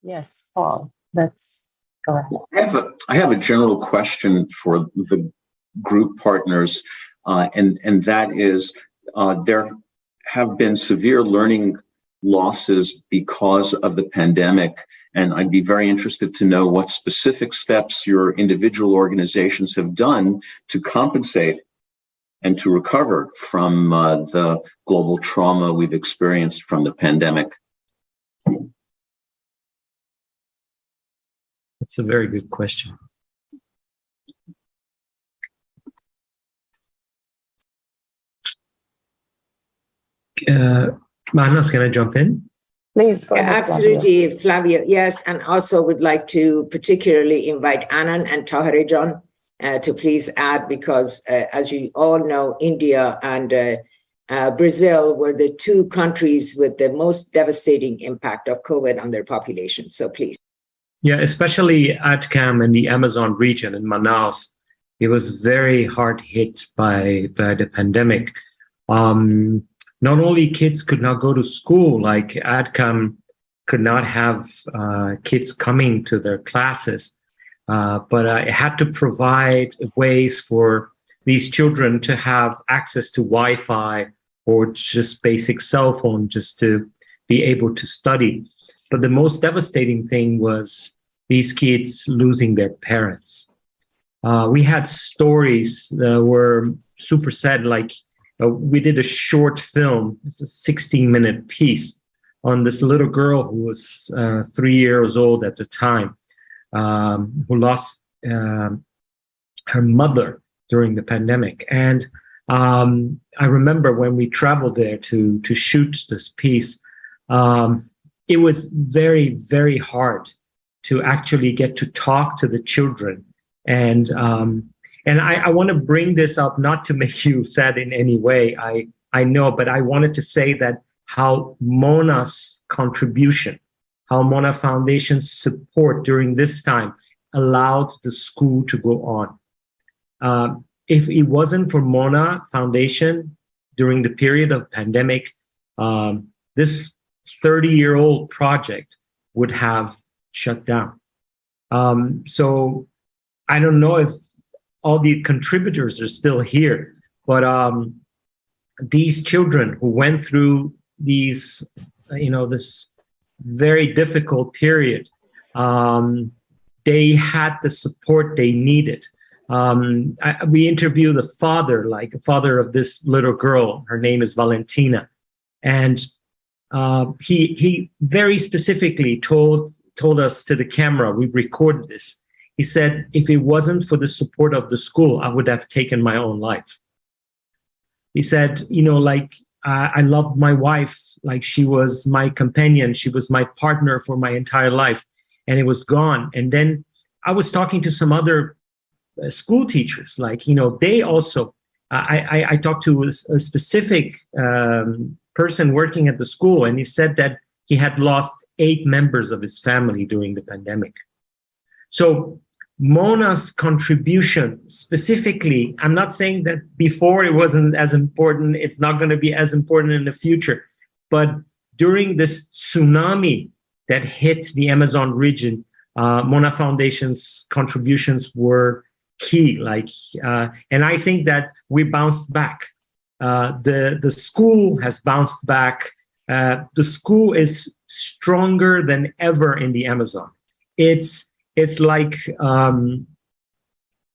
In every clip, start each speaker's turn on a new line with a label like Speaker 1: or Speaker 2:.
Speaker 1: Yes, Paul, that's correct.
Speaker 2: I have a general question for the group partners, and that is, there have been severe learning losses because of the pandemic, and I'd be very interested to know what specific steps your individual organizations have done to compensate and to recover from the global trauma we've experienced from the pandemic.
Speaker 3: That's a very good question. Manaus, can I jump in?
Speaker 1: Please go ahead.
Speaker 4: Absolutely, Flavio. Yes, and also would like to particularly invite Anand and Taharejan to please add, because as you all know, India and Brazil were the two countries with the most devastating impact of COVID on their population. So please.
Speaker 3: Yeah, especially ADCAM in the Amazon region in Manaus, it was very hard hit by the pandemic. Not only kids could not go to school, like ADCAM could not have kids coming to their classes, but it had to provide ways for these children to have access to Wi-Fi or just basic cell phone just to be able to study. But the most devastating thing was these kids losing their parents. We had stories that were super sad, like we did a short film, it's a 16-minute piece on this little girl who was 3 years old at the time, who lost her mother during the pandemic. And I remember when we traveled there to shoot this piece, it was very, very hard to actually get to talk to the children. And I want to bring this up, not to make you sad in any way, I know, but I wanted to say that how MONA's contribution, how MONA Foundation's support during this time allowed the school to go on. If it wasn't for MONA Foundation during the period of pandemic, this 30-year-old project would have shut down. So I don't know if all the contributors are still here, but these children who went through these, this very difficult period, they had the support they needed. We interviewed the father of this little girl. Her name is Valentina, and he very specifically told us to the camera. We recorded this. He said, if it wasn't for the support of the school, I would have taken my own life. He said, I loved my wife, like she was my companion. She was my partner for my entire life, and it was gone. And then I was talking to some other school teachers, they also, I talked to a specific person working at the school, and he said that he had lost 8 members of his family during the pandemic. So MONA's contribution specifically, I'm not saying that before it wasn't as important, it's not going to be as important in the future, but during this tsunami that hit the Amazon region, MONA Foundation's contributions were key. And I think that we bounced back. The school has bounced back. The school is stronger than ever in the Amazon. It's like,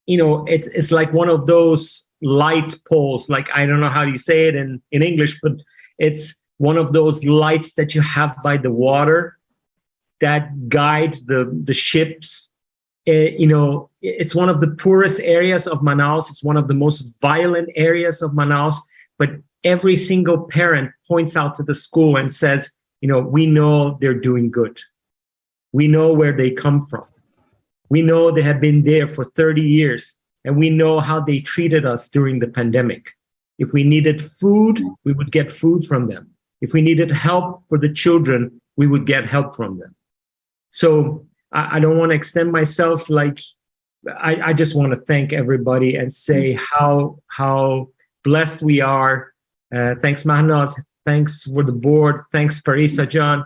Speaker 3: it's like one of those light poles, I don't know how you say it in English, but it's one of those lights that you have by the water that guide the ships. It's one of the poorest areas of Manaus. It's one of the most violent areas of Manaus, but every single parent points out to the school and says, we know they're doing good. We know where they come from. We know they have been there for 30 years, and we know how they treated us during the pandemic. If we needed food, we would get food from them. If we needed help for the children, we would get help from them. So I don't want to extend myself. I just want to thank everybody and say how blessed we are. Thanks, Manaus. Thanks for the board. Thanks, Parisa John.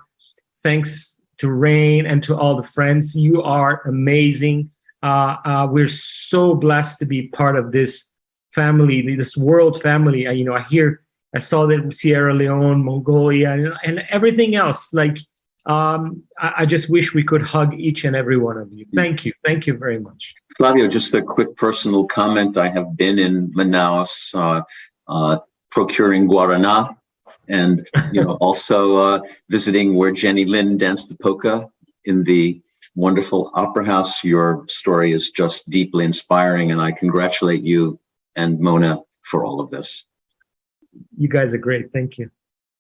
Speaker 3: Thanks to Rain, and to all the friends. You are amazing. We're so blessed to be part of this family, this world family. I saw that Sierra Leone, Mongolia, and everything else. Like, I just wish we could hug each and every one of you. Thank you. Thank you very much.
Speaker 2: Flavio, just a quick personal comment. I have been in Manaus procuring Guaraná, and also visiting where Jenny Lind danced the polka in the wonderful opera house. Your story is just deeply inspiring, and I congratulate you and Mona for all of this.
Speaker 3: You guys are great. Thank you.